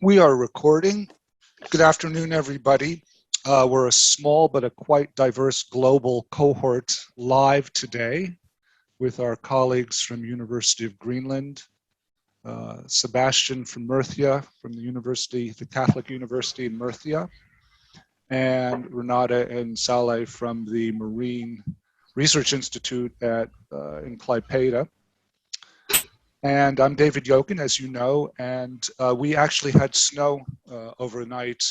We are recording. Good afternoon, everybody. We're a small but a quite diverse global cohort live today with our colleagues from University of Greenland, Sebastian from Murcia, from the Catholic University in Murcia, and Renata and Saleh from the Marine Research Institute in Klaipeda. And I'm David Yokin, as you know, and we actually had snow overnight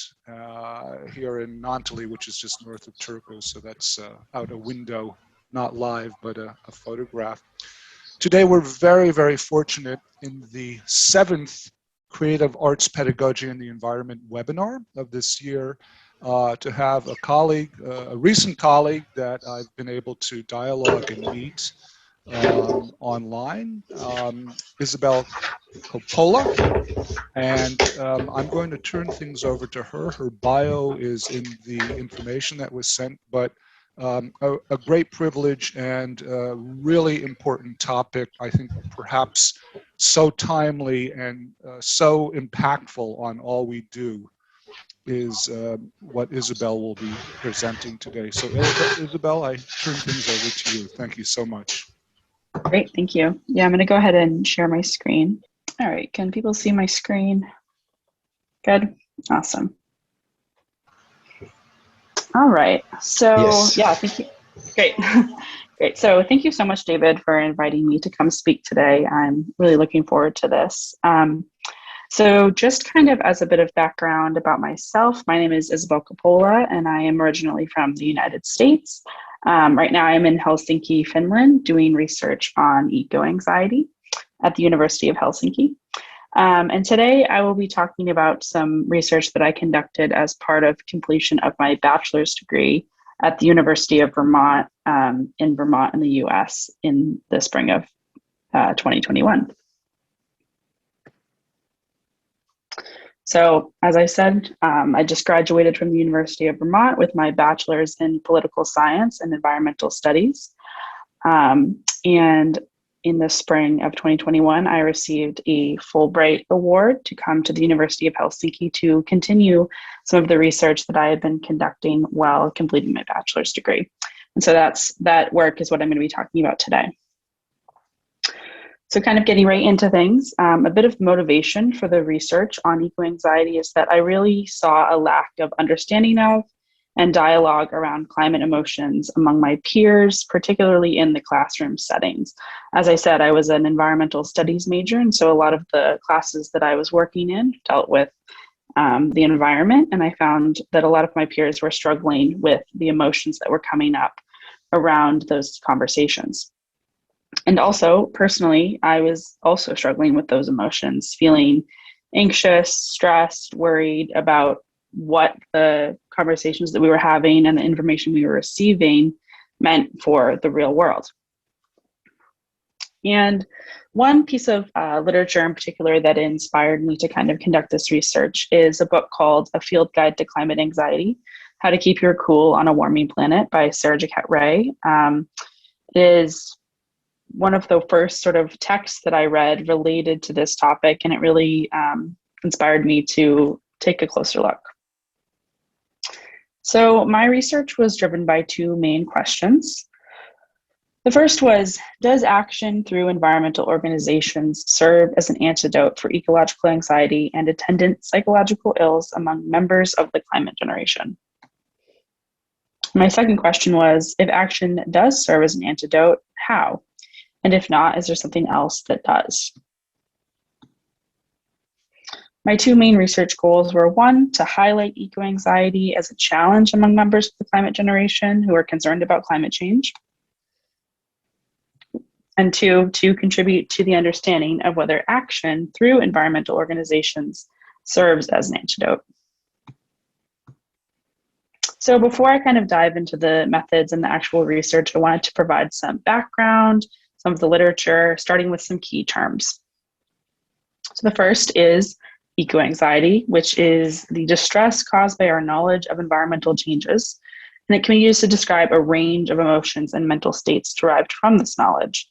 here in Naantali, which is just north of Turku. So that's out a window, not live, but a photograph. Today, we're very, very fortunate in the 7th Creative Arts Pedagogy and the Environment webinar of this year to have a colleague, a recent colleague that I've been able to dialogue and meet online, Isabel Coppola, and I'm going to turn things over to her. Her bio is in the information that was sent, but a great privilege and a really important topic, I think perhaps so timely and so impactful on all we do is what Isabel will be presenting today. So Isabel, I turn things over to you. Thank you so much. Great, thank you. Yeah, I'm going to go ahead and share my screen. All right, can people see my screen? Good, awesome. All right, so yes. Yeah, thank you. Great, great. So thank you so much, David, for inviting me to come speak today. I'm really looking forward to this. So just kind of as a bit of background about myself, my name is Isabel Coppola, and I am originally from the United States. Right now I'm in Helsinki, Finland, doing research on eco-anxiety at the University of Helsinki. And today I will be talking about some research that I conducted as part of completion of my bachelor's degree at the University of Vermont in Vermont in the US in the spring of 2021. So as I said, I just graduated from the University of Vermont with my bachelor's in political science and environmental studies. And in the spring of 2021, I received a Fulbright award to come to the University of Helsinki to continue some of the research that I had been conducting while completing my bachelor's degree. And so that work is what I'm going to be talking about today. So kind of getting right into things, a bit of motivation for the research on eco-anxiety is that I really saw a lack of understanding of and dialogue around climate emotions among my peers, particularly in the classroom settings. As I said, I was an environmental studies major, and so a lot of the classes that I was working in dealt with the environment, and I found that a lot of my peers were struggling with the emotions that were coming up around those conversations. And also, personally, I was also struggling with those emotions, feeling anxious, stressed, worried about what the conversations that we were having and the information we were receiving meant for the real world. And one piece of literature in particular that inspired me to kind of conduct this research is a book called A Field Guide to Climate Anxiety, How to Keep Your Cool on a Warming Planet by Sarah Jaquette Ray. It is one of the first sort of texts that I read related to this topic, and it really inspired me to take a closer look. So my research was driven by two main questions. The first was, does action through environmental organizations serve as an antidote for ecological anxiety and attendant psychological ills among members of the climate generation? My second question was, if action does serve as an antidote, how? And if not, is there something else that does? My two main research goals were, one, to highlight eco-anxiety as a challenge among members of the climate generation who are concerned about climate change. And two, to contribute to the understanding of whether action through environmental organizations serves as an antidote. So before I kind of dive into the methods and the actual research, I wanted to provide some background, some of the literature, starting with some key terms. So the first is eco-anxiety, which is the distress caused by our knowledge of environmental changes. And it can be used to describe a range of emotions and mental states derived from this knowledge.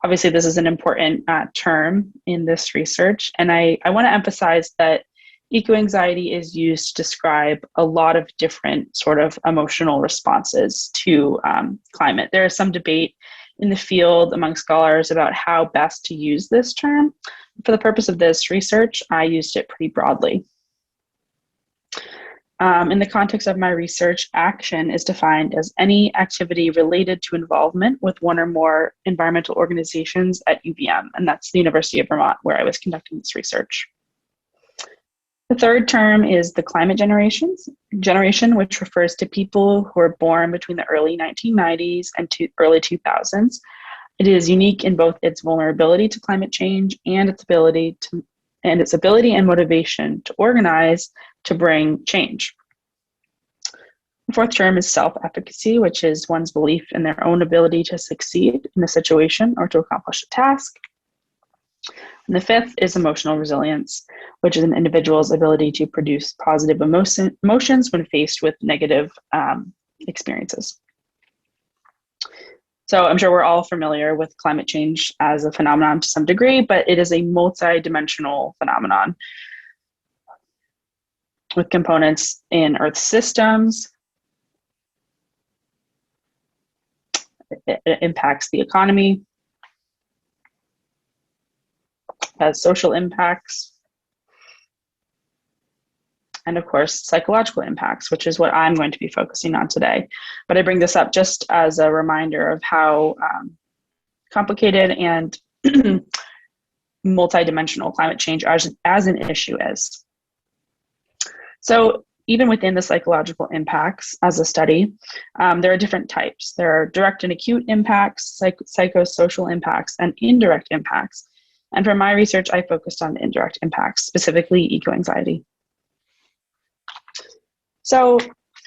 Obviously, this is an important term in this research. And I want to emphasize that eco-anxiety is used to describe a lot of different sort of emotional responses to climate. There is some debate in the field among scholars about how best to use this term. For the purpose of this research, I used it pretty broadly. In the context of my research, action is defined as any activity related to involvement with one or more environmental organizations at UVM, and that's the University of Vermont, where I was conducting this research. The third term is the climate generation, which refers to people who are born between the early 1990s and early 2000s. It is unique in both its vulnerability to climate change and its ability and motivation to organize to bring change. The fourth term is self-efficacy, which is one's belief in their own ability to succeed in a situation or to accomplish a task. And the fifth is emotional resilience, which is an individual's ability to produce positive emotions when faced with negative experiences. So I'm sure we're all familiar with climate change as a phenomenon to some degree, but it is a multi-dimensional phenomenon with components in Earth's systems. It impacts the economy, has social impacts, and of course, psychological impacts, which is what I'm going to be focusing on today. But I bring this up just as a reminder of how complicated and multidimensional climate change as an issue is. So even within the psychological impacts as a study, there are different types. There are direct and acute impacts, psychosocial impacts, and indirect impacts. And for my research, I focused on the indirect impacts, specifically eco-anxiety. So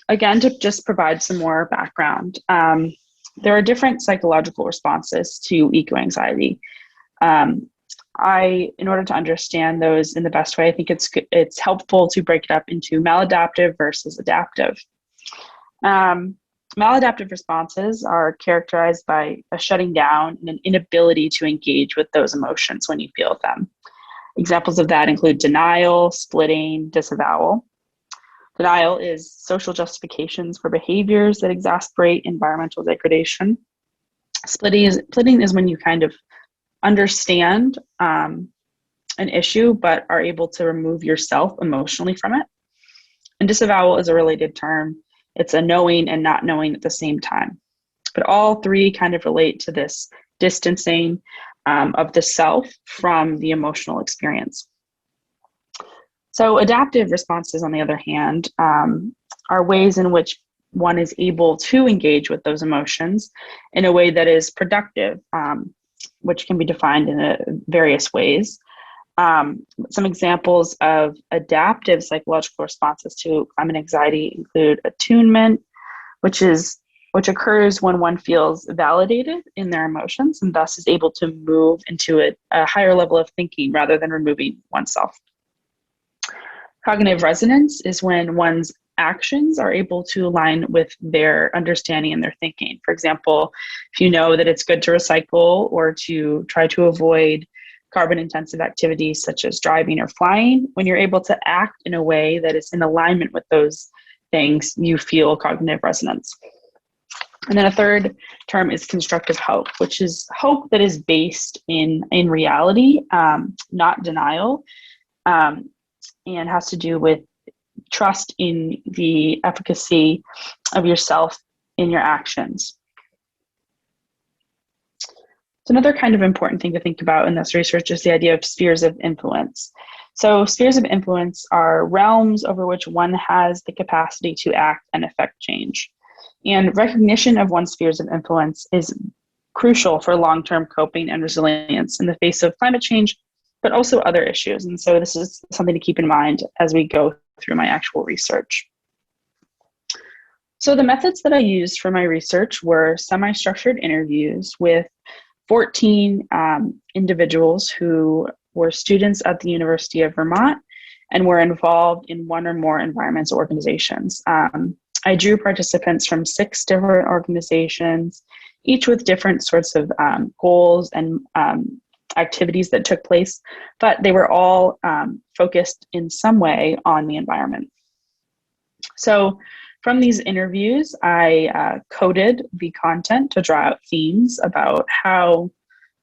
again, to just provide some more background, there are different psychological responses to eco-anxiety. In order to understand those in the best way, I think it's helpful to break it up into maladaptive versus adaptive. Maladaptive responses are characterized by a shutting down and an inability to engage with those emotions when you feel them. Examples of that include denial, splitting, disavowal. Denial is social justifications for behaviors that exasperate environmental degradation. Splitting is when you kind of understand an issue but are able to remove yourself emotionally from it. And disavowal is a related term. It's a knowing and not knowing at the same time. But all three kind of relate to this distancing of the self from the emotional experience. So adaptive responses, on the other hand, are ways in which one is able to engage with those emotions in a way that is productive, which can be defined in various ways. Some examples of adaptive psychological responses to climate anxiety include attunement, which occurs when one feels validated in their emotions and thus is able to move into a higher level of thinking rather than removing oneself. Cognitive resonance is when one's actions are able to align with their understanding and their thinking. For example, if you know that it's good to recycle or to try to avoid carbon-intensive activities such as driving or flying, when you're able to act in a way that is in alignment with those things, you feel cognitive resonance. And then a third term is constructive hope, which is hope that is based in reality, not denial, and has to do with trust in the efficacy of yourself in your actions. So another kind of important thing to think about in this research is the idea of spheres of influence. So spheres of influence are realms over which one has the capacity to act and affect change. And recognition of one's spheres of influence is crucial for long-term coping and resilience in the face of climate change, but also other issues. And so this is something to keep in mind as we go through my actual research. So the methods that I used for my research were semi-structured interviews with 14 individuals who were students at the University of Vermont and were involved in one or more environmental organizations. I drew participants from 6 different organizations, each with different sorts of goals and activities that took place, but they were all focused in some way on the environment. So from these interviews, I coded the content to draw out themes about how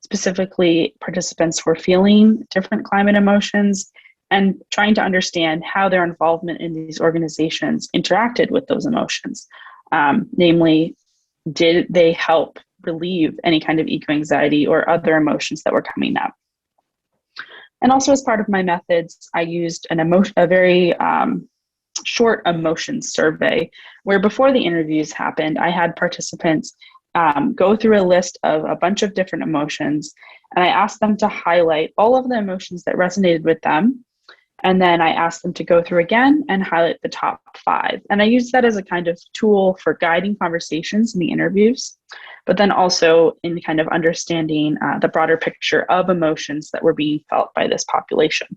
specifically participants were feeling different climate emotions and trying to understand how their involvement in these organizations interacted with those emotions. Namely, did they help relieve any kind of eco-anxiety or other emotions that were coming up? And also as part of my methods, I used a very short emotion survey where before the interviews happened, I had participants go through a list of a bunch of different emotions, and I asked them to highlight all of the emotions that resonated with them. And then I asked them to go through again and highlight the top 5. And I used that as a kind of tool for guiding conversations in the interviews, but then also in kind of understanding the broader picture of emotions that were being felt by this population.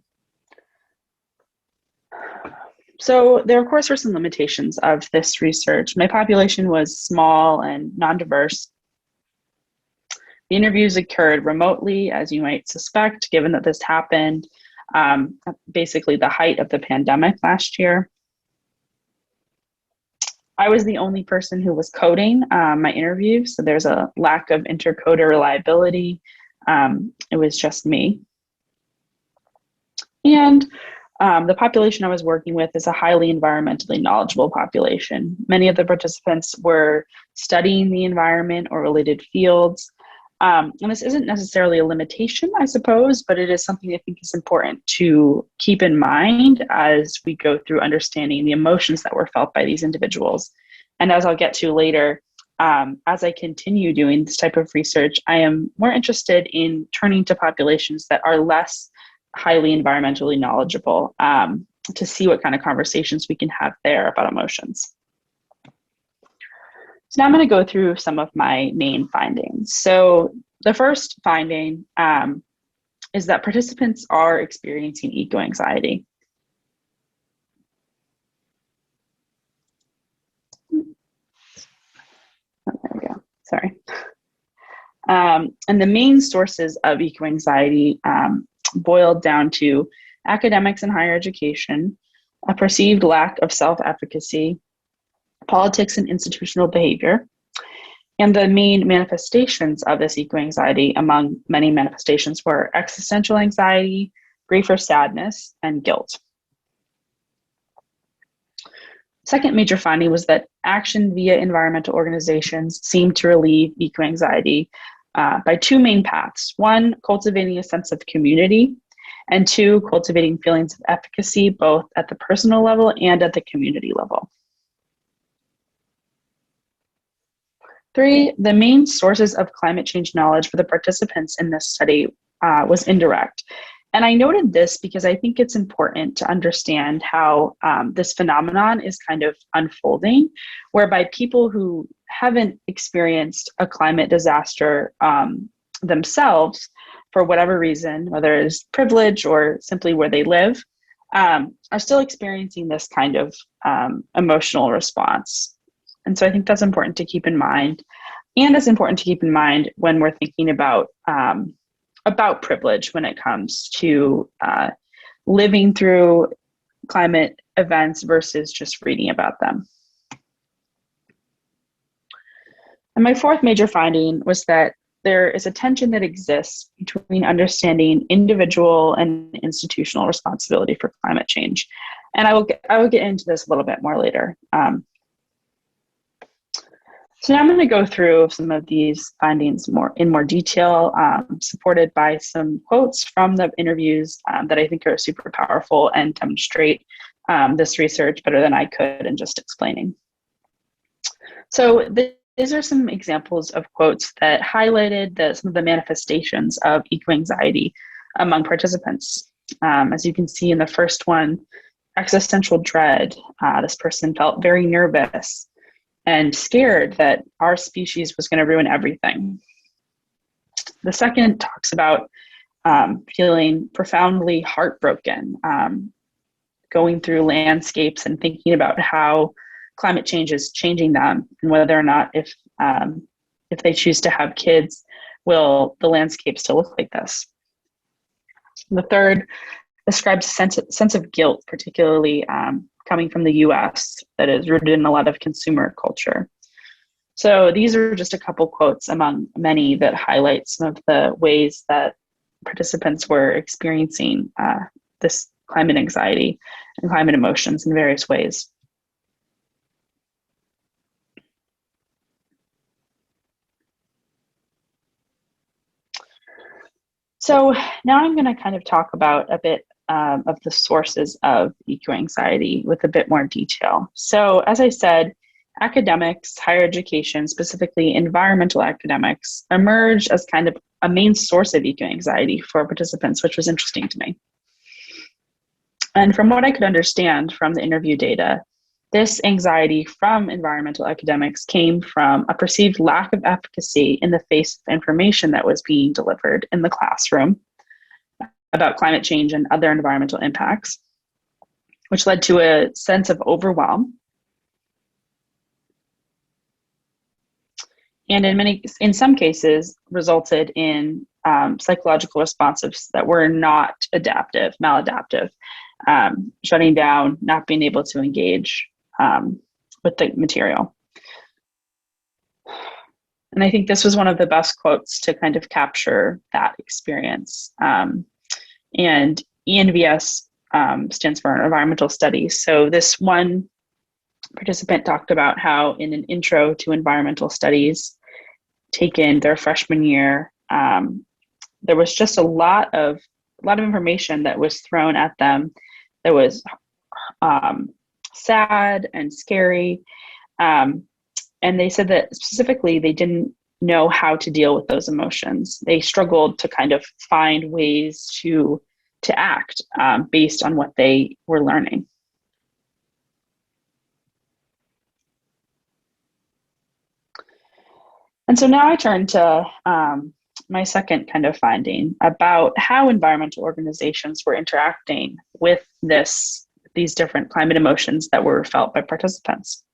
So there, of course, were some limitations of this research. My population was small and non-diverse. The interviews occurred remotely, as you might suspect, given that this happened basically the height of the pandemic last year. I was the only person who was coding my interview, so there's a lack of intercoder reliability. It was just me. And the population I was working with is a highly environmentally knowledgeable population. Many of the participants were studying the environment or related fields. And this isn't necessarily a limitation, I suppose, but it is something I think is important to keep in mind as we go through understanding the emotions that were felt by these individuals. And as I'll get to later, as I continue doing this type of research, I am more interested in turning to populations that are less highly environmentally knowledgeable to see what kind of conversations we can have there about emotions. So now I'm going to go through some of my main findings. So the first finding is that participants are experiencing eco-anxiety. Oh, there we go, sorry. And the main sources of eco-anxiety boiled down to academics and higher education, a perceived lack of self-efficacy, politics and institutional behavior, and the main manifestations of this eco-anxiety among many manifestations were existential anxiety, grief or sadness, and guilt. Second major finding was that action via environmental organizations seemed to relieve eco-anxiety by 2 main paths. 1, cultivating a sense of community, and 2, cultivating feelings of efficacy both at the personal level and at the community level. 3, the main sources of climate change knowledge for the participants in this study was indirect. And I noted this because I think it's important to understand how this phenomenon is kind of unfolding, whereby people who haven't experienced a climate disaster themselves, for whatever reason, whether it's privilege or simply where they live, are still experiencing this kind of emotional response. And so I think that's important to keep in mind. And it's important to keep in mind when we're thinking about privilege when it comes to living through climate events versus just reading about them. And my fourth major finding was that there is a tension that exists between understanding individual and institutional responsibility for climate change. And I will get into this a little bit more later. So now I'm going to go through some of these findings in more detail, supported by some quotes from the interviews that I think are super powerful and demonstrate this research better than I could in just explaining. So these are some examples of quotes that highlighted some of the manifestations of eco-anxiety among participants. As you can see in the first one, existential dread. This person felt very nervous and scared that our species was going to ruin everything. The second talks about feeling profoundly heartbroken, going through landscapes and thinking about how climate change is changing them, and whether or not if they choose to have kids, will the landscape still look like this? The third describes a sense of guilt, particularly coming from the US, that is rooted in a lot of consumer culture. So these are just a couple quotes among many that highlight some of the ways that participants were experiencing this climate anxiety and climate emotions in various ways. So now I'm going to kind of talk about a bit of the sources of eco-anxiety with a bit more detail. So as I said, academics, higher education, specifically environmental academics, emerged as kind of a main source of eco-anxiety for participants, which was interesting to me. And from what I could understand from the interview data, this anxiety from environmental academics came from a perceived lack of efficacy in the face of information that was being delivered in the classroom about climate change and other environmental impacts, which led to a sense of overwhelm. And in some cases, resulted in psychological responses that were not adaptive, maladaptive, shutting down, not being able to engage with the material. And I think this was one of the best quotes to kind of capture that experience. And ENVS stands for Environmental Studies. So this one participant talked about how in an intro to environmental studies taken their freshman year, there was just a lot of information that was thrown at them that was sad and scary. And they said that specifically they didn't know how to deal with those emotions. They struggled to kind of find ways to act based on what they were learning. And so now I turn to my second kind of finding about how environmental organizations were interacting with these different climate emotions that were felt by participants.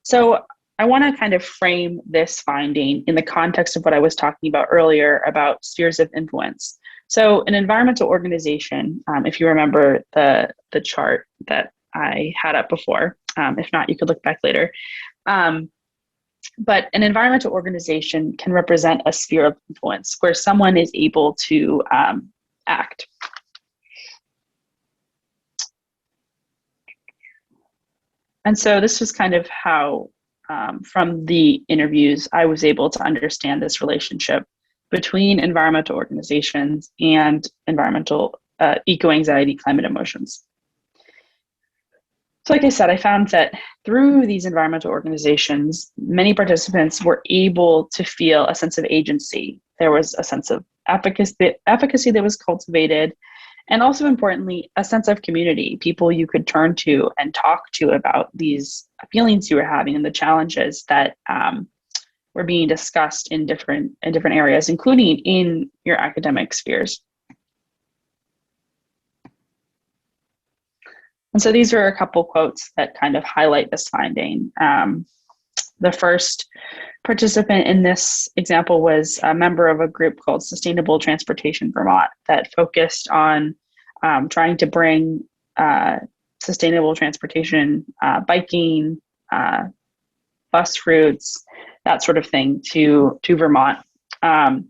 So I want to kind of frame this finding in the context of what I was talking about earlier about spheres of influence. So an environmental organization, if you remember the chart that I had up before, if not, you could look back later. But an environmental organization can represent a sphere of influence where someone is able to act. And so this was kind of how, from the interviews, I was able to understand this relationship between environmental organizations and environmental eco-anxiety climate emotions. So like I said, I found that through these environmental organizations, many participants were able to feel a sense of agency. There was a sense of efficacy that was cultivated, and also importantly, a sense of community, people you could turn to and talk to about these feelings you were having and the challenges that were being discussed in different areas, including in your academic spheres. And so these are a couple quotes that kind of highlight this finding. The first participant in this example was a member of a group called Sustainable Transportation Vermont that focused on trying to bring sustainable transportation, biking, bus routes, that sort of thing to Vermont. And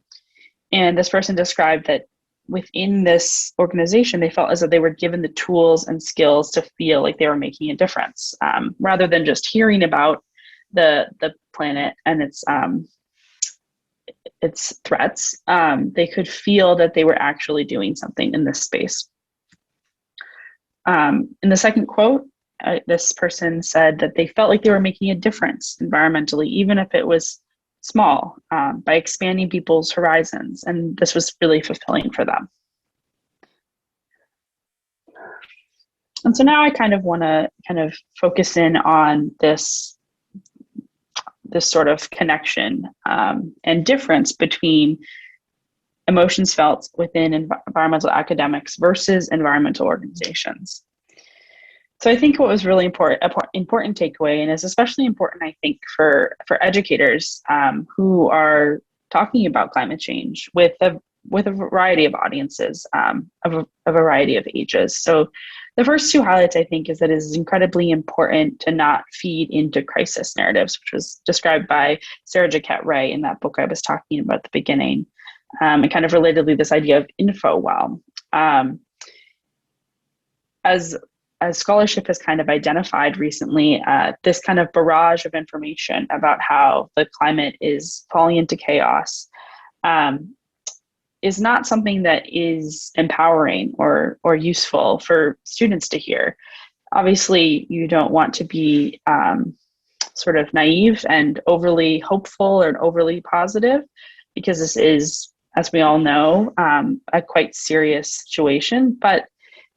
this person described that within this organization, they felt as though they were given the tools and skills to feel like they were making a difference, rather than just hearing about the planet and its threats. They could feel that they were actually doing something in this space. In the second quote, this person said that they felt like they were making a difference environmentally, even if it was small, by expanding people's horizons, and this was really fulfilling for them. And so now I kind of want to kind of focus in on this sort of connection and difference between emotions felt within environmental academics versus environmental organizations. So I think what was really important takeaway, and is especially important, I think, for educators who are talking about climate change with a with a variety of audiences, of a variety of ages. So the first two highlights, I think, is that it is incredibly important to not feed into crisis narratives, which was described by Sarah Jaquette Ray in that book I was talking about at the beginning, and kind of relatedly, this idea of info-whelm. As scholarship has kind of identified recently, this kind of barrage of information about how the climate is falling into chaos is not something that is empowering or useful for students to hear. Obviously, you don't want to be sort of naive and overly hopeful or overly positive, because this is, as we all know, a quite serious situation. But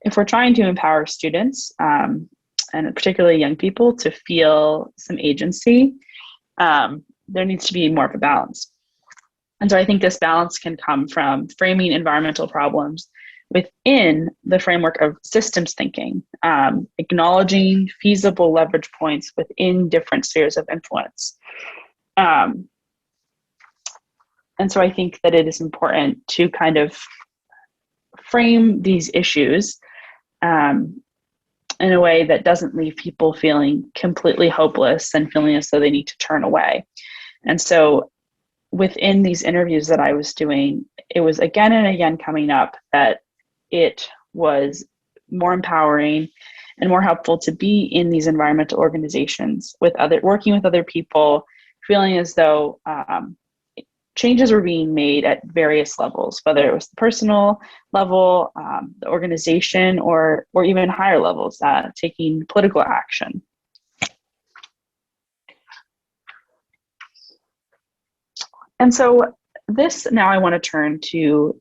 if we're trying to empower students, and particularly young people, to feel some agency, there needs to be more of a balance. And so I think this balance can come from framing environmental problems within the framework of systems thinking, acknowledging feasible leverage points within different spheres of influence. And so I think that it is important to kind of frame these issues in a way that doesn't leave people feeling completely hopeless and feeling as though they need to turn away. And so within these interviews that I was doing, it was again and again coming up that it was more empowering and more helpful to be in these environmental organizations working with other people, feeling as though changes were being made at various levels, whether it was the personal level, the organization, or even higher levels, taking political action. And so now I want to turn to,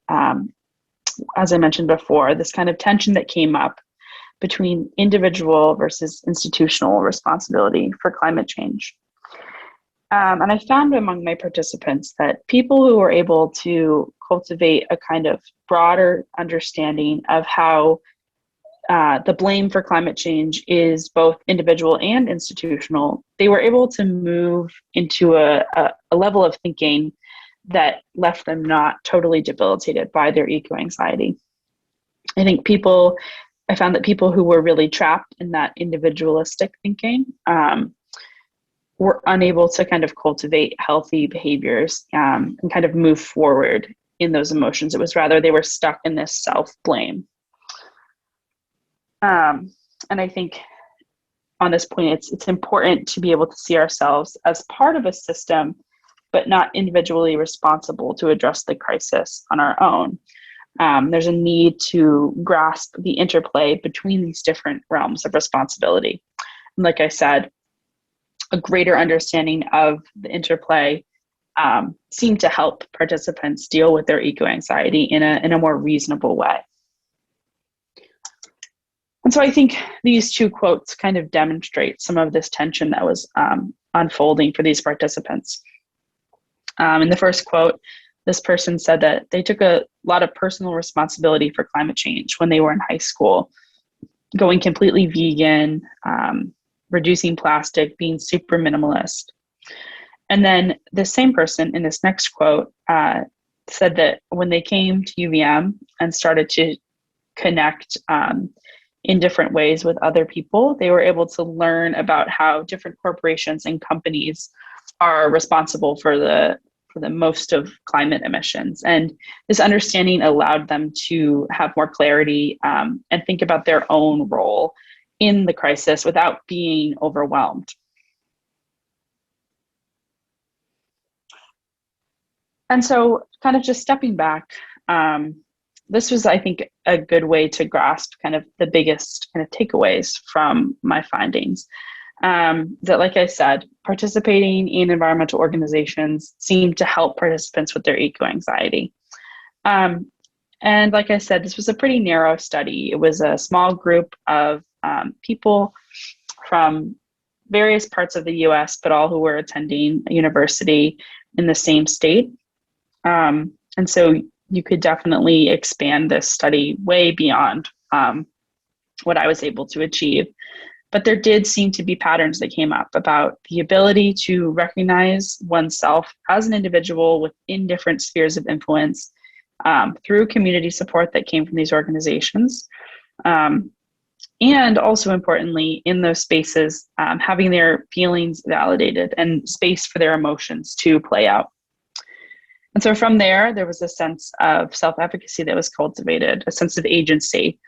as I mentioned before, this kind of tension that came up between individual versus institutional responsibility for climate change. And I found among my participants that people who were able to cultivate a kind of broader understanding of how the blame for climate change is both individual and institutional, they were able to move into a level of thinking that left them not totally debilitated by their eco-anxiety. I found that people who were really trapped in that individualistic thinking were unable to kind of cultivate healthy behaviors and kind of move forward in those emotions. It was rather they were stuck in this self-blame. And I think on this point, it's important to be able to see ourselves as part of a system, but not individually responsible to address the crisis on our own. There's a need to grasp the interplay between these different realms of responsibility. And like I said, a greater understanding of the interplay seemed to help participants deal with their eco-anxiety in a more reasonable way. And so I think these two quotes kind of demonstrate some of this tension that was unfolding for these participants. In the first quote, this person said that they took a lot of personal responsibility for climate change when they were in high school, going completely vegan, reducing plastic, being super minimalist. And then the same person in this next quote said that when they came to UVM and started to connect in different ways with other people, they were able to learn about how different corporations and companies are responsible for the most of climate emissions. And this understanding allowed them to have more clarity and think about their own role in the crisis without being overwhelmed. And so kind of just stepping back, this was, I think, a good way to grasp kind of the biggest kind of takeaways from my findings. That, like I said, participating in environmental organizations seemed to help participants with their eco-anxiety. And like I said, this was a pretty narrow study. It was a small group of people from various parts of the US, but all who were attending a university in the same state. And so you could definitely expand this study way beyond what I was able to achieve. But there did seem to be patterns that came up about the ability to recognize oneself as an individual within different spheres of influence, through community support that came from these organizations. And also importantly, in those spaces, having their feelings validated and space for their emotions to play out. And so from there was a sense of self-efficacy that was cultivated, a sense of agency,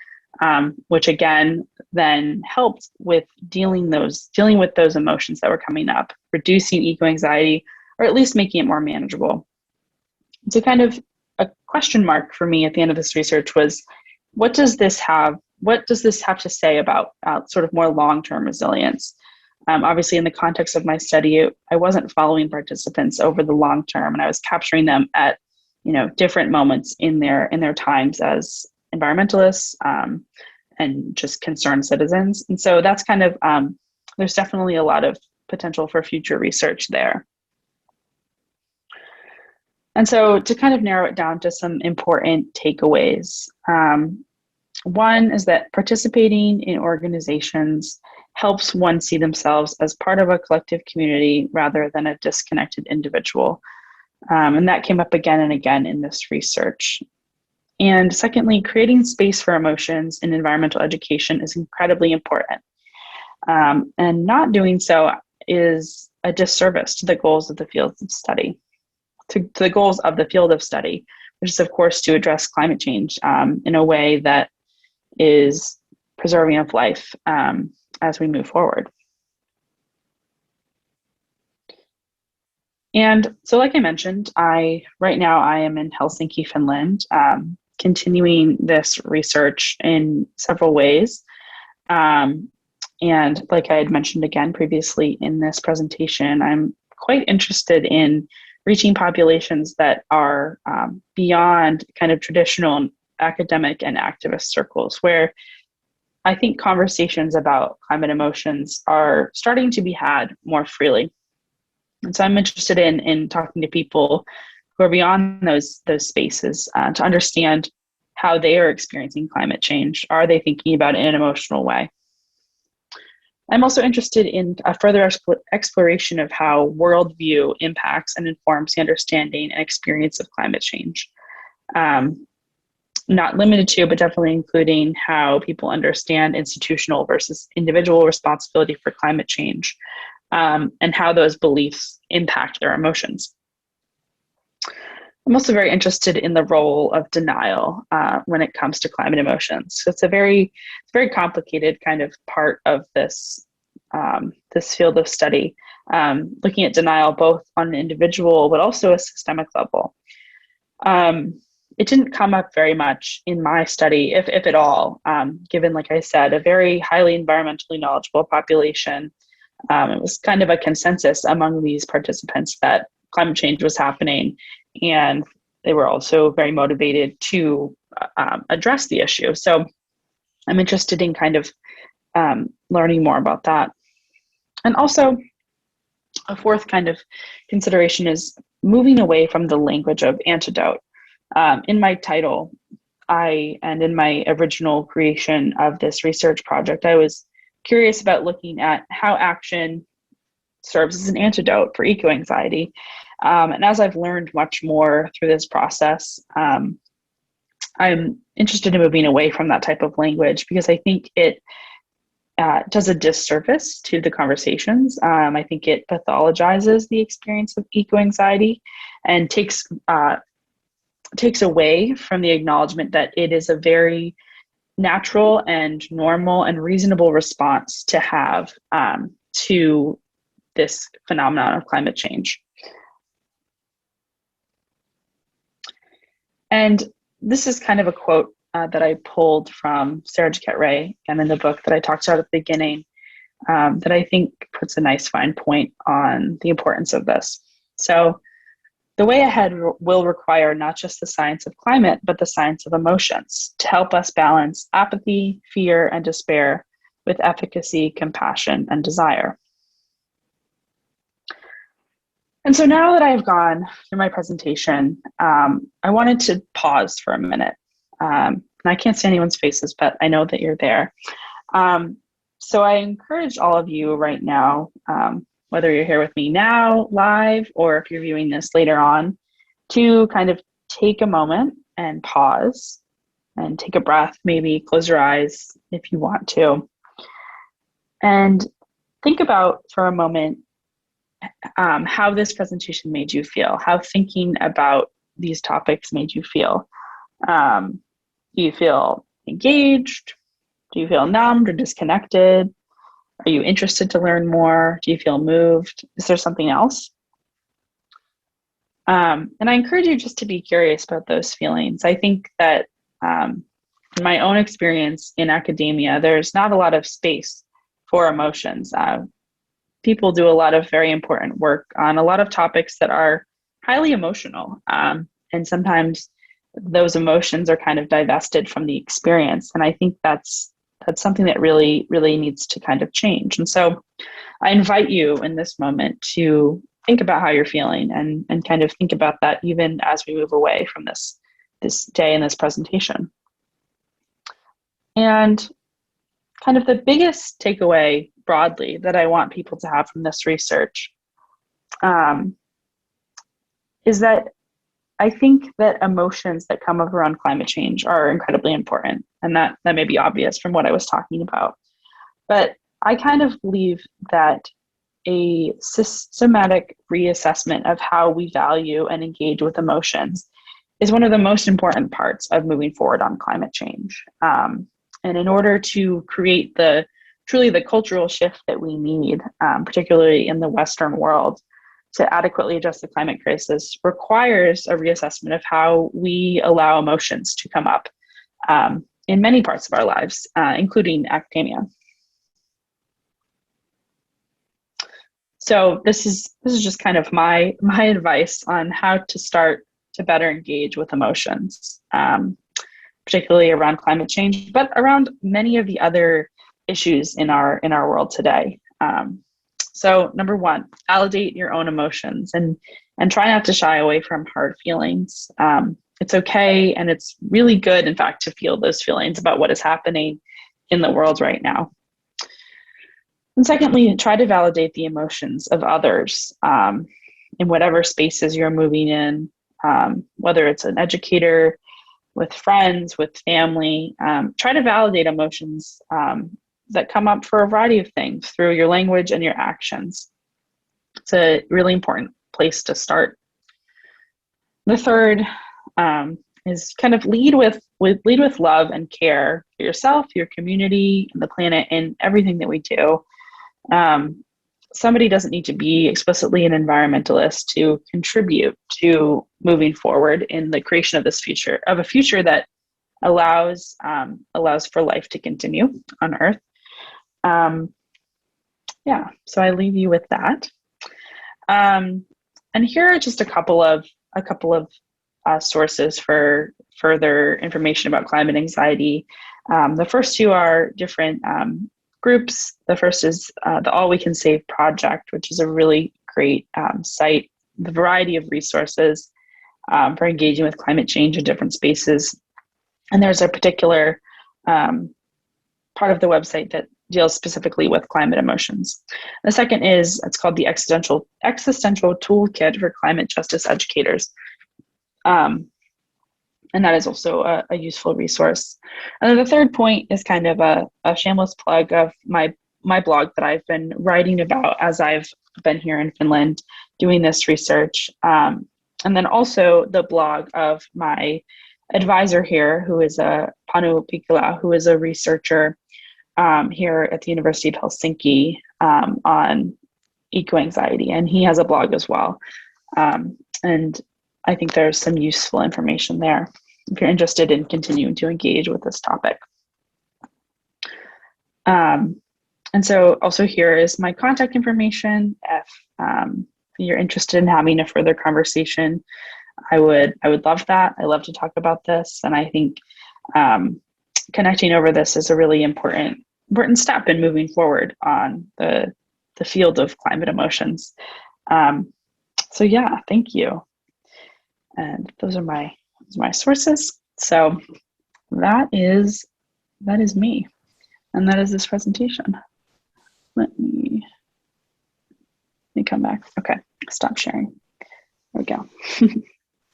which again then helped with dealing with those emotions that were coming up, reducing eco-anxiety, or at least making it more manageable. So kind of a question mark for me at the end of this research was, what does this have to say about sort of more long-term resilience? Obviously, in the context of my study, I wasn't following participants over the long term, and I was capturing them at different moments in their times as environmentalists and just concerned citizens. And so that's kind of there's definitely a lot of potential for future research there. And so to kind of narrow it down to some important takeaways. One is that participating in organizations helps one see themselves as part of a collective community rather than a disconnected individual. And that came up again and again in this research. And secondly, creating space for emotions in environmental education is incredibly important. And not doing so is a disservice to the goals of the field of study, to the goals of the field of study, which is, of course, to address climate change in a way that is preserving of life as we move forward. And so, like I mentioned, right now I am in Helsinki, Finland, continuing this research in several ways. And like I had mentioned again previously in this presentation, I'm quite interested in reaching populations that are beyond kind of traditional academic and activist circles, where I think conversations about climate emotions are starting to be had more freely. And so I'm interested in talking to people who are beyond those spaces to understand how they are experiencing climate change. Are they thinking about it in an emotional way? I'm also interested in a further exploration of how worldview impacts and informs the understanding and experience of climate change. Not limited to, but definitely including how people understand institutional versus individual responsibility for climate change, and how those beliefs impact their emotions. I'm also very interested in the role of denial when it comes to climate emotions. So it's a very complicated kind of part of this field of study, looking at denial both on an individual but also a systemic level. It didn't come up very much in my study, if at all, given, like I said, a very highly environmentally knowledgeable population. It was kind of a consensus among these participants that climate change was happening, and they were also very motivated to address the issue. So I'm interested in kind of learning more about that. And also, a fourth kind of consideration is moving away from the language of antidote. In my title, and in my original creation of this research project, I was curious about looking at how action serves as an antidote for eco-anxiety. And as I've learned much more through this process, I'm interested in moving away from that type of language because I think it does a disservice to the conversations. I think it pathologizes the experience of eco-anxiety and takes away from the acknowledgement that it is a very natural and normal and reasonable response to have to this phenomenon of climate change. And this is kind of a quote that I pulled from Sarah Jaquette Ray, and in the book that I talked about at the beginning, that I think puts a nice fine point on the importance of this. So, the way ahead will require not just the science of climate, but the science of emotions to help us balance apathy, fear, and despair with efficacy, compassion, and desire. And so now that I've gone through my presentation, I wanted to pause for a minute. And I can't see anyone's faces, but I know that you're there. So I encourage all of you right now, whether you're here with me now, live, or if you're viewing this later on, to kind of take a moment and pause and take a breath, maybe close your eyes if you want to. And think about for a moment how this presentation made you feel, how thinking about these topics made you feel. Do you feel engaged? Do you feel numbed or disconnected? Are you interested to learn more? Do you feel moved? Is there something else? And I encourage you just to be curious about those feelings. I think that in my own experience in academia, there's not a lot of space for emotions. People do a lot of very important work on a lot of topics that are highly emotional. And sometimes those emotions are kind of divested from the experience. And I think that's something that really, really needs to kind of change. And so I invite you in this moment to think about how you're feeling and kind of think about that even as we move away from this day and this presentation. And kind of the biggest takeaway broadly that I want people to have from this research is that I think that emotions that come up around climate change are incredibly important. And that may be obvious from what I was talking about. But I kind of believe that a systematic reassessment of how we value and engage with emotions is one of the most important parts of moving forward on climate change. And in order to create truly the cultural shift that we need, particularly in the Western world, to adequately address the climate crisis requires a reassessment of how we allow emotions to come up in many parts of our lives, including academia. So this is just kind of my advice on how to start to better engage with emotions, particularly around climate change, but around many of the other issues in our world today. So number one, validate your own emotions and try not to shy away from hard feelings. It's okay, and it's really good, in fact, to feel those feelings about what is happening in the world right now. And secondly, try to validate the emotions of others in whatever spaces you're moving in, whether it's an educator, with friends, with family. Try to validate emotions that come up for a variety of things through your language and your actions. It's a really important place to start. The third is kind of lead with love and care for yourself, your community, and the planet, and everything that we do. Somebody doesn't need to be explicitly an environmentalist to contribute to moving forward in the creation of a future that allows for life to continue on Earth. So I leave you with that. And here are just a couple of sources for further information about climate anxiety. The first two are different groups. The first is the All We Can Save Project, which is a really great site, the variety of resources for engaging with climate change in different spaces. And there's a particular part of the website that deals specifically with climate emotions. The second it's called the Existential Toolkit for Climate Justice Educators. And that is also a useful resource. And then the third point is kind of a shameless plug of my blog that I've been writing about as I've been here in Finland doing this research. And then also the blog of my advisor here, who is Panu Pihkala, who is a researcher here at the University of Helsinki on eco-anxiety. And he has a blog as well. And I think there's some useful information there if you're interested in continuing to engage with this topic. And so also here is my contact information. If you're interested in having a further conversation, I would love that. I love to talk about this. And I think connecting over this is a really important step in moving forward on the field of climate emotions. So yeah, thank you. And those are my sources. So that is me, and that is this presentation. Let me come back. Okay, stop sharing. There we go.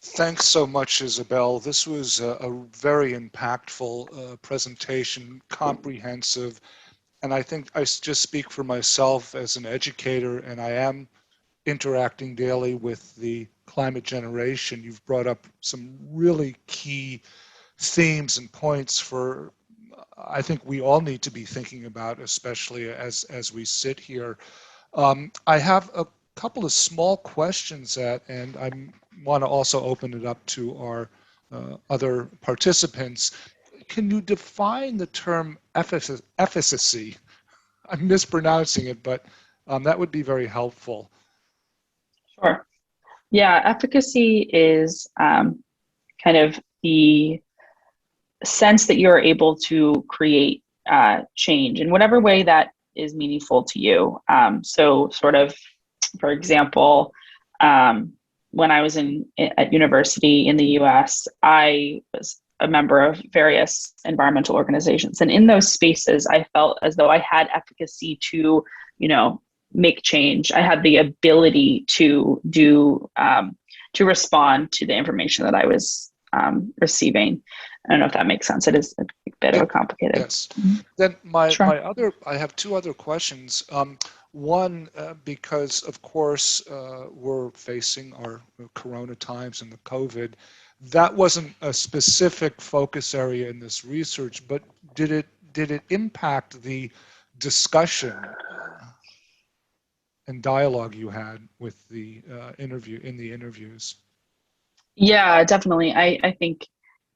Thanks so much, Isabel. This was a very impactful presentation, comprehensive, and I think I just speak for myself as an educator, and I am interacting daily with the climate generation. You've brought up some really key themes and points for I think we all need to be thinking about, especially as we sit here. I have a couple of small questions and I want to also open it up to our other participants. Can you define the term efficacy? I'm mispronouncing it, but that would be very helpful. Sure. Yeah, efficacy is kind of the sense that you're able to create change in whatever way that is meaningful to you. So sort of, for example, when I was at university in the US, I was a member of various environmental organizations. And in those spaces, I felt as though I had efficacy to, make change. I had the ability to respond to the information that I was receiving. I don't know if that makes sense. It is a bit of a complicated. Yes. Then I have two other questions. One, because of course we're facing our Corona times and the COVID. That wasn't a specific focus area in this research, but did it impact the discussion and dialogue you had with the interviews? Yeah, definitely. I think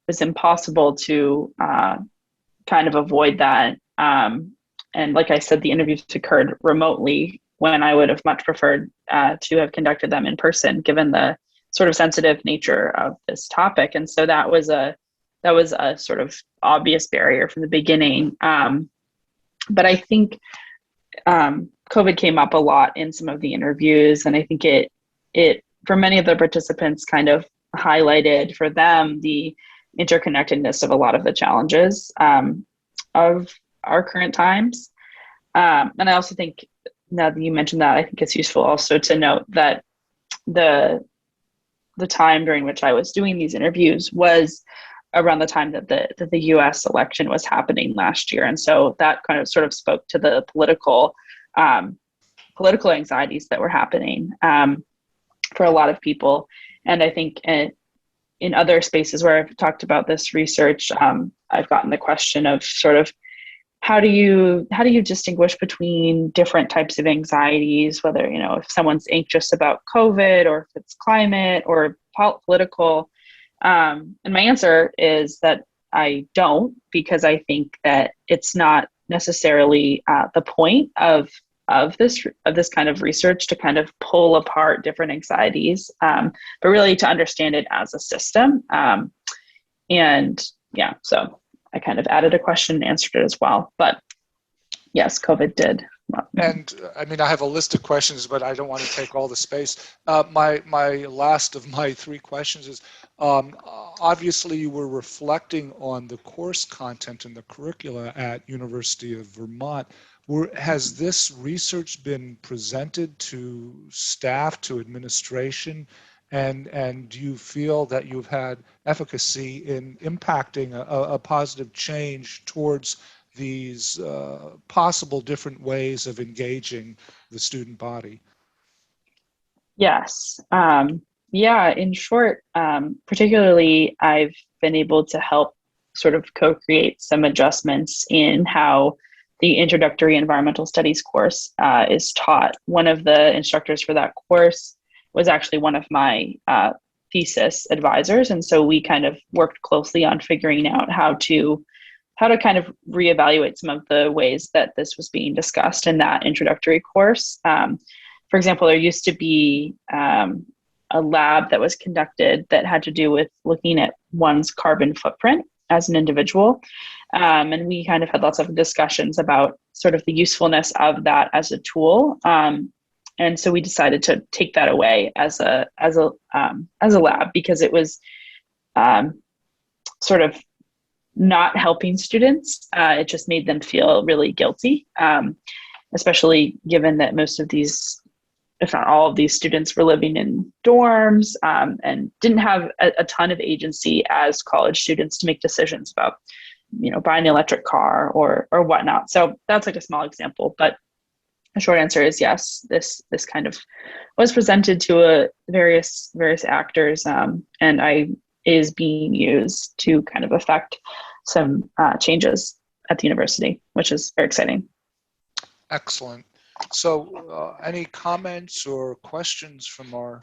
it's impossible to kind of avoid that. And like I said, the interviews occurred remotely when I would have much preferred to have conducted them in person, given the sort of sensitive nature of this topic. And so that was a sort of obvious barrier from the beginning. But I think COVID came up a lot in some of the interviews, and I think it for many of the participants kind of highlighted for them the interconnectedness of a lot of the challenges of our current times. And I also think, now that you mentioned that, I think it's useful also to note that the time during which I was doing these interviews was around the time that the US election was happening last year. And so that kind of sort of spoke to the political anxieties that were happening for a lot of people. And I think in other spaces where I've talked about this research, I've gotten the question of sort of how do you distinguish between different types of anxieties, whether, if someone's anxious about COVID or if it's climate or political. And my answer is that I don't, because I think that it's not necessarily the point of this kind of research to kind of pull apart different anxieties, but really to understand it as a system. And yeah, so I kind of added a question and answered it as well. But yes, COVID did. And I mean, I have a list of questions, but I don't want to take all the space. My last of my three questions is, obviously you were reflecting on the course content and the curricula at University of Vermont. Has this research been presented to staff, to administration? And do you feel that you've had efficacy in impacting a positive change towards these possible different ways of engaging the student body? Yes. Yeah, in short, particularly I've been able to help sort of co-create some adjustments in how the introductory environmental studies course is taught. One of the instructors for that course was actually one of my thesis advisors. And so we kind of worked closely on figuring out how to kind of reevaluate some of the ways that this was being discussed in that introductory course. For example, there used to be a lab that was conducted that had to do with looking at one's carbon footprint as an individual. And we kind of had lots of discussions about sort of the usefulness of that as a tool. And so we decided to take that away as a lab, because it was sort of not helping students. It just made them feel really guilty, especially given that most of these if not all of these students were living in dorms and didn't have a ton of agency as college students to make decisions about, buying an electric car or whatnot. So that's like a small example, but the short answer is yes. This kind of was presented to various actors, and is being used to kind of affect some changes at the university, which is very exciting. Excellent. So any comments or questions from our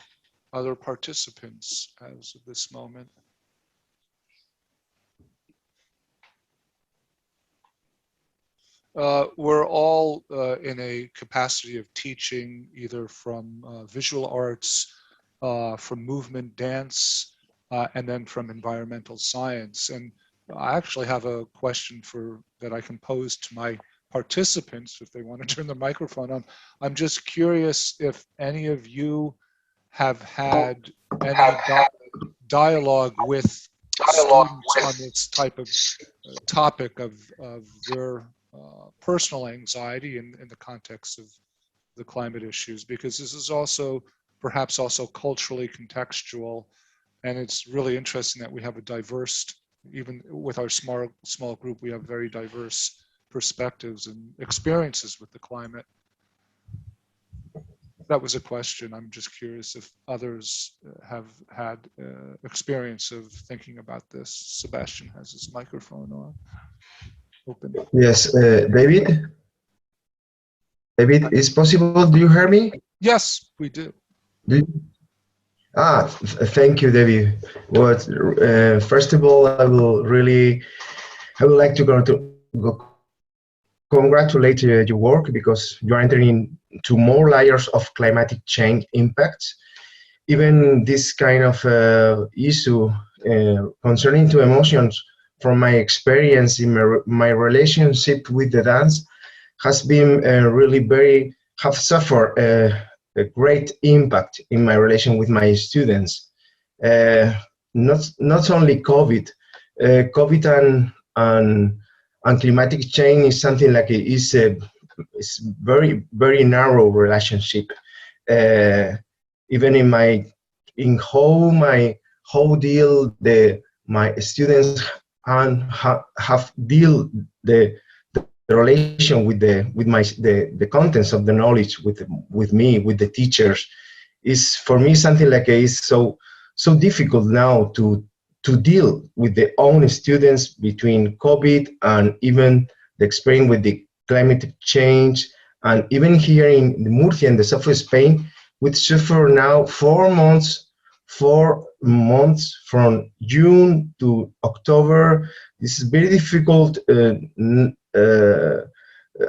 other participants as of this moment? We're all in a capacity of teaching, either from visual arts, from movement dance, and then from environmental science. And I actually have a question that I can pose to my participants if they want to turn the microphone on. I'm just curious if any of you have had any dialogue with students on this type of topic of their personal anxiety in the context of the climate issues, because this is also perhaps also culturally contextual, and it's really interesting that we have a diverse, even with our small group, we have very diverse perspectives and experiences with the climate. That was a question. I'm just curious if others have had experience of thinking about this. Sebastian has his microphone on. Open. Yes, David, is possible? Do you hear me? Yes, we do. Thank you, David. Well, first of all, I would like to congratulate your work, because you are entering into more layers of climatic change impacts. Even this kind of issue concerning to emotions, from my experience in my relationship with the dance, has been have suffered a great impact in my relation with my students. Not only COVID and climatic change is something like it's very, very narrow relationship. Even in how deal my students and have deal the relation with the contents of the knowledge with me, with the teachers, is for me something like is so difficult now to deal with the own students between COVID and even the experience with the climate change. And even here in Murcia, in the south of Spain, we suffer now 4 months from June to October. This is very difficult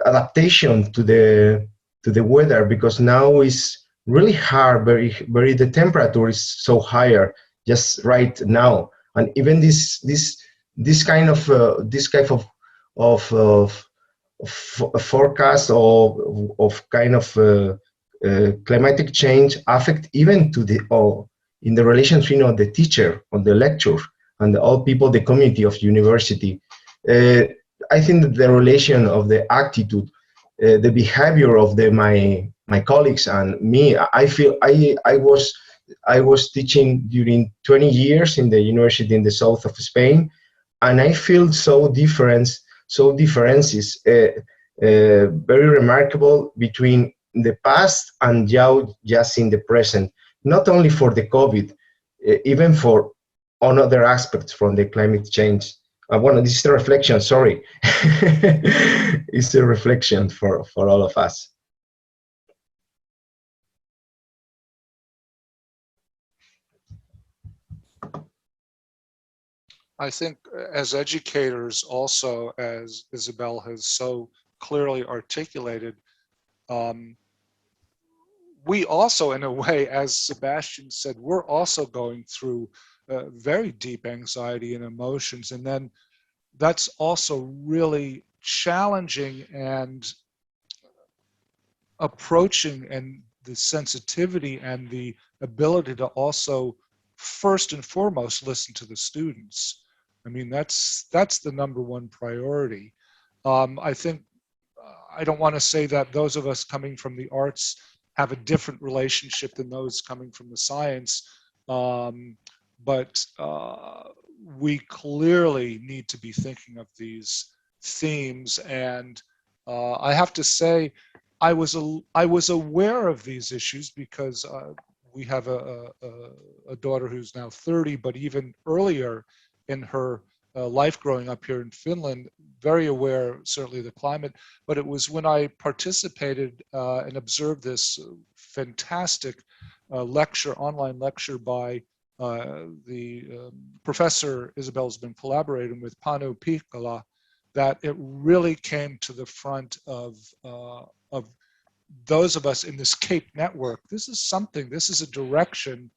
adaptation to the weather, because now is really hard. The temperature is so higher just right now, and even this kind of forecast of kind of climatic change affect even to in the relationship of the teacher, of the lecturer, and all people, the community of university. I think that the relation of the attitude, the behavior of my colleagues and me, I feel I was teaching during 20 years in the university in the south of Spain, and I feel differences very remarkable between the past and now just in the present. Not only for the COVID, even for on other aspects from the climate change. This is a reflection, sorry. It's a reflection for all of us. I think as educators also, as Isabel has so clearly articulated, we also, in a way, as Sebastian said, we're also going through very deep anxiety and emotions. And then that's also really challenging and approaching, and the sensitivity and the ability to also first and foremost listen to the students. I mean, that's the number one priority. I think I don't want to say that those of us coming from the arts have a different relationship than those coming from the science. But we clearly need to be thinking of these themes. And I have to say, I was aware of these issues because we have a daughter who's now 30, but even earlier in her life growing up here in Finland, very aware certainly of the climate. But it was when I participated and observed this fantastic online lecture by the professor Isabel's been collaborating with, Panu Pihkala, that it really came to the front of those of us in this CAPE network. This is a direction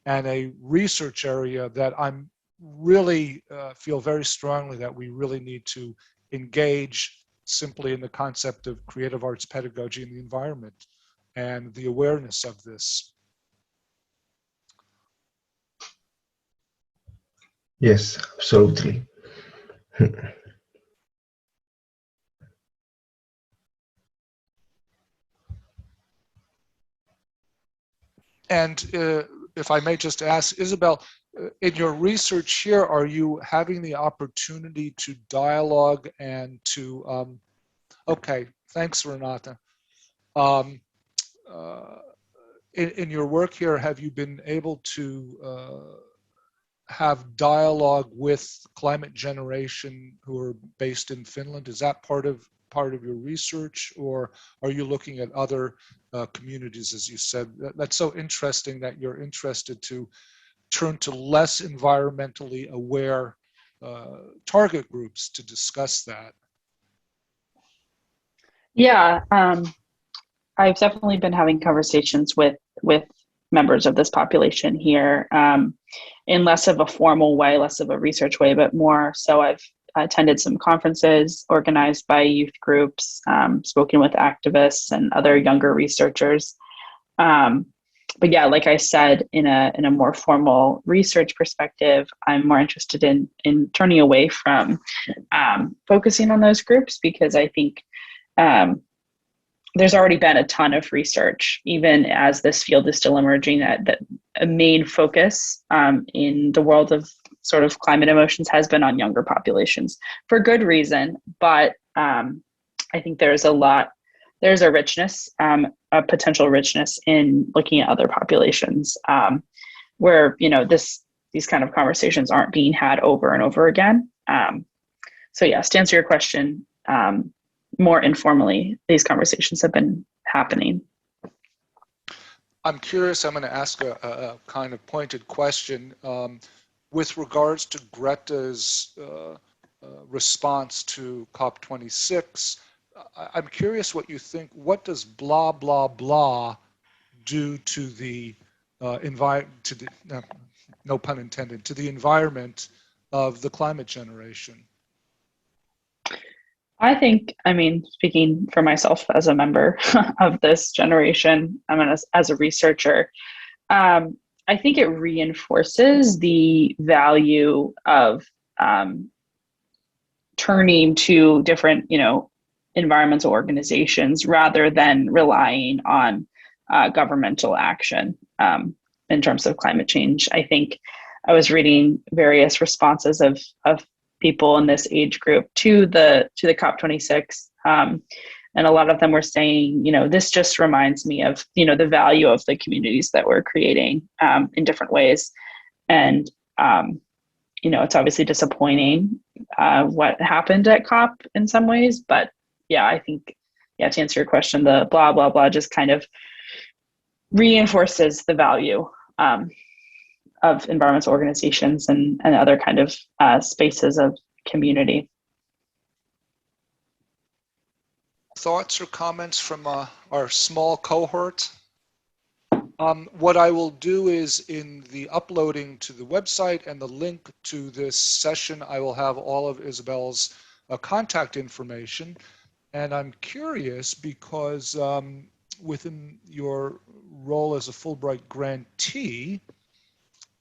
and a research area that I'm really feel very strongly that we really need to engage simply in the concept of creative arts pedagogy in the environment and the awareness of this. Yes, absolutely. And if I may just ask, Isabel, in your research here, are you having the opportunity to dialogue and to, okay, thanks, Renata. In your work here, have you been able to have dialogue with climate generation who are based in Finland? Is that part of your research, or are you looking at other communities, as you said? That's so interesting that you're interested to turn to less environmentally aware target groups to discuss that. Yeah, I've definitely been having conversations with members of this population here, in less of a formal way, less of a research way, but more so I've attended some conferences organized by youth groups, spoken with activists and other younger researchers. But yeah, like I said, in a more formal research perspective, I'm more interested in turning away from focusing on those groups, because I think there's already been a ton of research, even as this field is still emerging, that a main focus in the world of sort of climate emotions has been on younger populations for good reason. But I think there's a richness, a potential richness in looking at other populations where, these kind of conversations aren't being had over and over again. So yes, to answer your question, more informally, these conversations have been happening. I'm curious, I'm going to ask a kind of pointed question. With regards to Greta's response to COP26, I'm curious what you think. What does blah, blah, blah do to the no pun intended, to the environment of the climate generation? I think, speaking for myself as a member of this generation, as a researcher, I think it reinforces the value of turning to different, environmental organizations rather than relying on governmental action in terms of climate change. I think I was reading various responses of people in this age group to the COP26, and a lot of them were saying, this just reminds me of the value of the communities that we're creating in different ways, and it's obviously disappointing what happened at COP in some ways, but yeah, I think, to answer your question, the blah blah blah just kind of reinforces the value of environmental organizations and other kind of spaces of community. Thoughts or comments from our small cohort? What I will do is, in the uploading to the website and the link to this session, I will have all of Isabel's contact information. And I'm curious because within your role as a Fulbright grantee,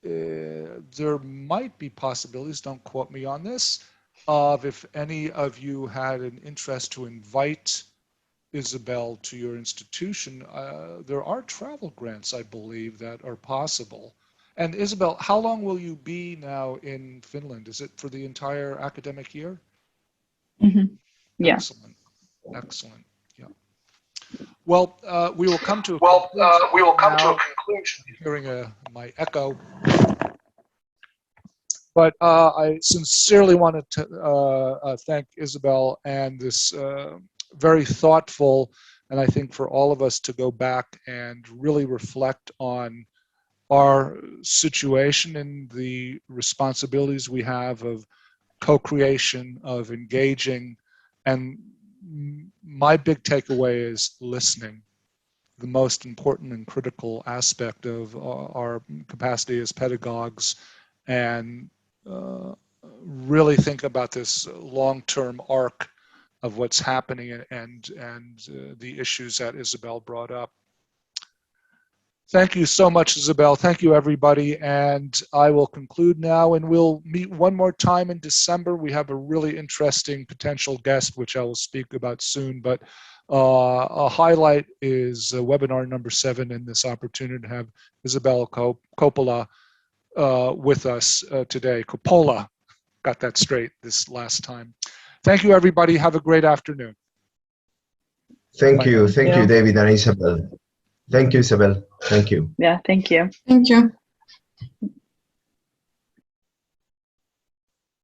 there might be possibilities, don't quote me on this, of if any of you had an interest to invite Isabel, to your institution, there are travel grants, I believe, that are possible. And Isabel, how long will you be now in Finland? Is it for the entire academic year? Mm-hmm. Yeah. Excellent, excellent. Yeah. Well, we will come to a conclusion. I'm hearing my echo. But I sincerely wanted to thank Isabel and this very thoughtful, and I think for all of us to go back and really reflect on our situation and the responsibilities we have of co-creation, of engaging, and my big takeaway is listening, the most important and critical aspect of our capacity as pedagogues, and really think about this long-term arc of what's happening and the issues that Isabel brought up. Thank you so much, Isabel. Thank you, everybody. And I will conclude now, and we'll meet one more time in December. We have a really interesting potential guest, which I will speak about soon. But a highlight is webinar number 7, and this opportunity to have Isabel Coppola with us today. Coppola, got that straight this last time. Thank you, everybody. Have a great afternoon. Thank you, David and Isabel. Thank you, Isabel. Thank you. Yeah, thank you. Thank you.